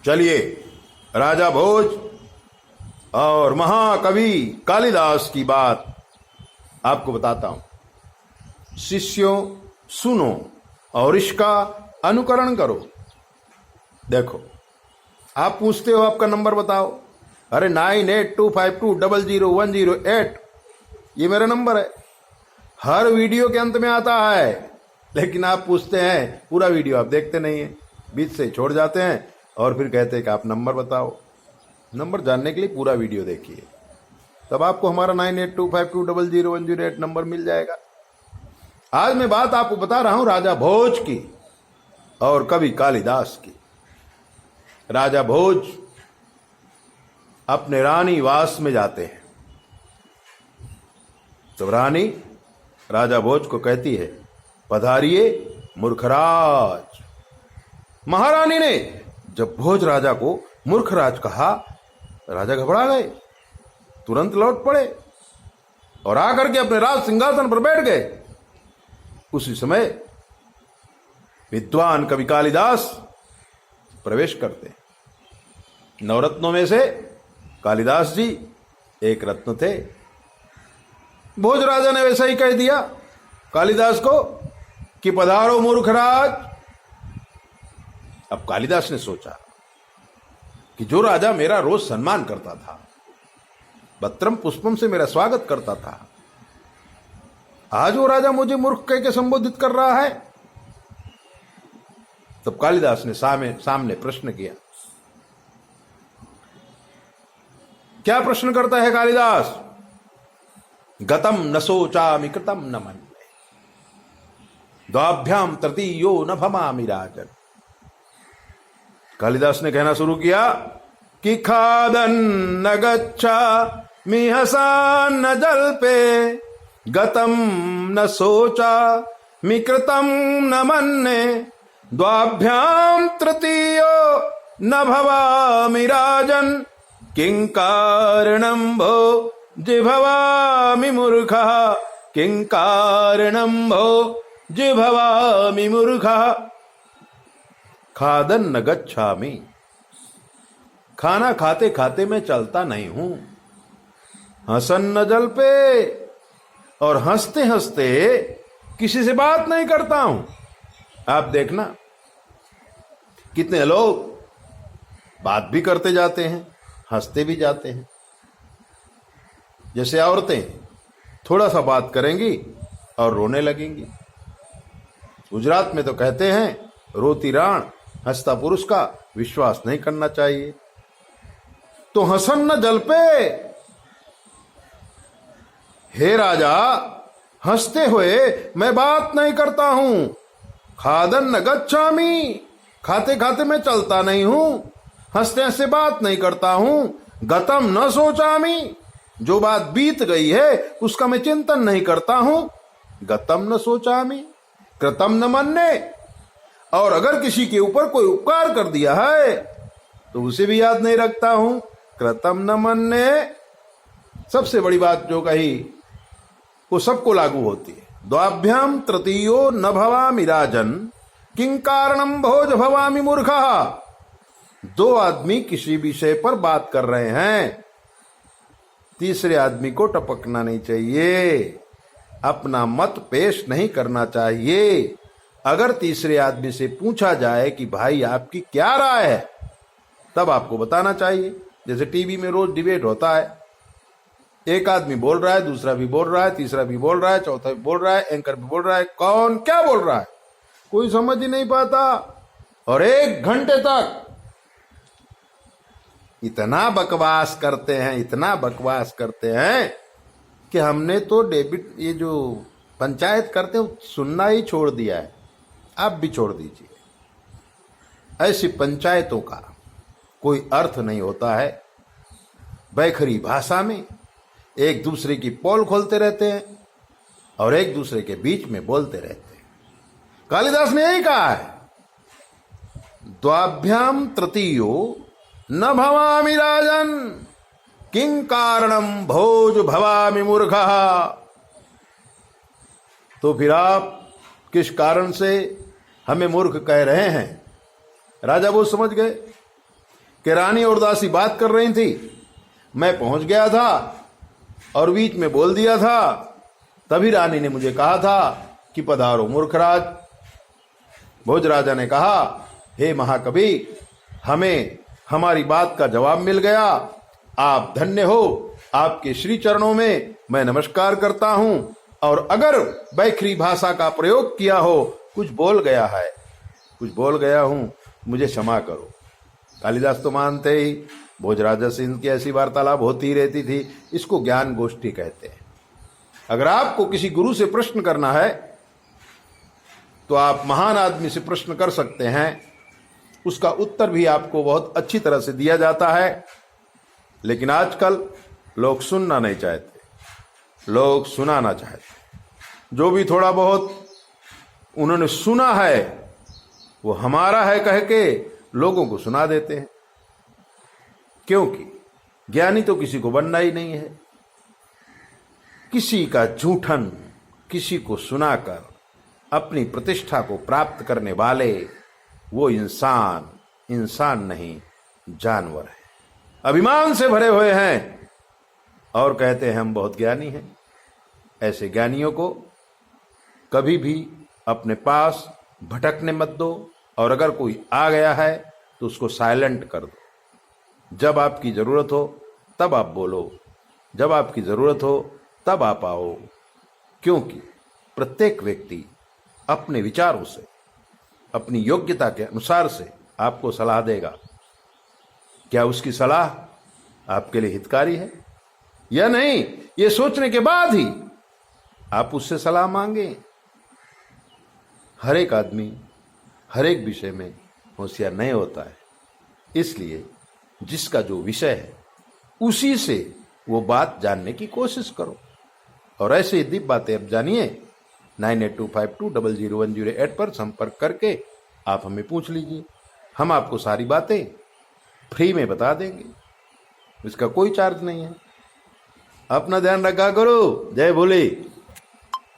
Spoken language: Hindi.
चलिए राजा भोज और महाकवि कालिदास की बात आपको बताता हूं। शिष्यों सुनो और इसका अनुकरण करो। देखो, आप पूछते हो आपका नंबर बताओ, अरे 9825200108 ये मेरा नंबर है, हर वीडियो के अंत में आता है। लेकिन आप पूछते हैं, पूरा वीडियो आप देखते नहीं हैं, बीच से छोड़ जाते हैं और फिर कहते हैं कि आप नंबर बताओ। नंबर जानने के लिए पूरा वीडियो देखिए, तब आपको हमारा 9825200108 नंबर मिल जाएगा। आज मैं बात आपको बता रहा हूं राजा भोज की और कवि कालिदास की। राजा भोज अपने रानी वास में जाते हैं, तो रानी राजा भोज को कहती है, पधारिए मूर्खराज। महारानी ने जब भोज राजा को मूर्खराज कहा, राजा घबरा गए, तुरंत लौट पड़े और आकर के अपने राज सिंहासन पर बैठ गए। उसी समय विद्वान कवि कालिदास प्रवेश करते हैं। नवरत्नों में से कालिदास जी एक रत्न थे। भोज राजा ने वैसा ही कह दिया कालिदास को कि पधारो मूर्खराज। अब कालिदास ने सोचा कि जो राजा मेरा रोज सम्मान करता था, पत्रम पुष्पम से मेरा स्वागत करता था, आज वो राजा मुझे मूर्ख कह के संबोधित कर रहा है। तब कालिदास ने सामने प्रश्न किया। क्या प्रश्न करता है कालिदास? गतम न सोचामि कृतम न मन्ये, द्वाभ्याम तृतीयो न भमामि राजन। कालिदास ने कहना शुरू किया कि खादन न गच्छामि हसान न जल्पे, गतम न सोचामि कृतम न मन्ये, द्वाभ्याम तृतीयो न भवामि राजन, किं कारणं भो जिभवामि मूर्खः, किं कारणं भो जिभवामि मूर्खः। खादन न गच्छामि, खाना खाते खाते मैं चलता नहीं हूं। हसन न जल पे, और हंसते हंसते किसी से बात नहीं करता हूं। आप देखना कितने लोग बात भी करते जाते हैं, हंसते भी जाते हैं। जैसे औरतें थोड़ा सा बात करेंगी और रोने लगेंगी। गुजरात में तो कहते हैं, रोती राण हंसता पुरुष का विश्वास नहीं करना चाहिए। तो हसन न जल पे, हे राजा हंसते हुए मैं बात नहीं करता हूं। खादन न गच्छामि, खाते खाते मैं चलता नहीं हूं। हंसते हंसते बात नहीं करता हूं। गतम न सोचामि, जो बात बीत गई है उसका मैं चिंतन नहीं करता हूं। गतम न सोचामि कृतम न मन्ये, और अगर किसी के ऊपर कोई उपकार कर दिया है तो उसे भी याद नहीं रखता हूं। कृतम न मन्ये, सबसे बड़ी बात जो कही वो सबको लागू होती है। द्वाभ्याम तृतीयो न भवामि राजन, किं कारणं भोज भवामि मूर्खः। दो आदमी किसी विषय पर बात कर रहे हैं, तीसरे आदमी को टपकना नहीं चाहिए, अपना मत पेश नहीं करना चाहिए। अगर तीसरे आदमी से पूछा जाए कि भाई आपकी क्या राय है, तब आपको बताना चाहिए। जैसे टीवी में रोज डिबेट होता है, एक आदमी बोल रहा है, दूसरा भी बोल रहा है, तीसरा भी बोल रहा है, चौथा भी बोल रहा है, एंकर भी बोल रहा है, कौन क्या बोल रहा है कोई समझ ही नहीं पाता। और 1 घंटे तक इतना बकवास करते हैं, इतना बकवास करते हैं कि हमने तो डेबिट ये जो पंचायत करते हैं सुनना ही छोड़ दिया है। आप भी छोड़ दीजिए। ऐसी पंचायतों का कोई अर्थ नहीं होता है। बैखरी भाषा में एक दूसरे की पोल खोलते रहते हैं और एक दूसरे के बीच में बोलते रहते हैं। कालिदास ने यही कहा है, द्वाभ्याम तृतीयो न भवामि राजन, किं कारणं भोज भवामि मूर्खः। तो फिर आप किस कारण से हमें मूर्ख कह रहे हैं? राजा वो समझ गए कि रानी और दासी बात कर रही थी। मैं पहुंच गया था और बीच में बोल दिया था। तभी रानी ने मुझे कहा था कि पधारो मूर्खराज। भोजराजा ने कहा, हे महाकवि, हमें हमारी बात का जवाब मिल गया। आप धन्य हो, आपके श्री चरणों में मैं नमस्कार करता हूं। और अगर बैखरी भाषा का प्रयोग किया हो, कुछ बोल गया हूं, मुझे क्षमा करो। कालिदास तो मानते ही भोजराजा से इनकी ऐसी वार्तालाप होती रहती थी। इसको ज्ञान गोष्ठी कहते हैं। अगर आपको किसी गुरु से प्रश्न करना है तो आप महान आदमी से प्रश्न कर सकते हैं। उसका उत्तर भी आपको बहुत अच्छी तरह से दिया जाता है। लेकिन आजकल लोग सुनना नहीं चाहते, लोग सुनाना चाहते। जो भी थोड़ा बहुत उन्होंने सुना है वो हमारा है कह के लोगों को सुना देते हैं। क्योंकि ज्ञानी तो किसी को बनना ही नहीं है। किसी का झूठन किसी को सुनाकर अपनी प्रतिष्ठा को प्राप्त करने वाले वो इंसान नहीं, जानवर है। अभिमान से भरे हुए हैं और कहते हैं हम बहुत ज्ञानी हैं। ऐसे ज्ञानियों को कभी भी अपने पास भटकने मत दो। और अगर कोई आ गया है तो उसको साइलेंट कर दो। जब आपकी जरूरत हो तब आप बोलो, जब आपकी जरूरत हो तब आप आओ। क्योंकि प्रत्येक व्यक्ति अपने विचारों से, अपनी योग्यता के अनुसार से आपको सलाह देगा। क्या उसकी सलाह आपके लिए हितकारी है या नहीं, ये सोचने के बाद ही आप उससे सलाह मांगे। हर एक आदमी हर एक विषय में होशियार नहीं होता है। इसलिए जिसका जो विषय है उसी से वो बात जानने की कोशिश करो। और ऐसे ही दीप बातें अब जानिए। 9825200108 पर संपर्क करके आप हमें पूछ लीजिए। हम आपको सारी बातें फ्री में बता देंगे। इसका कोई चार्ज नहीं है। अपना ध्यान रखा करो। जय भोले।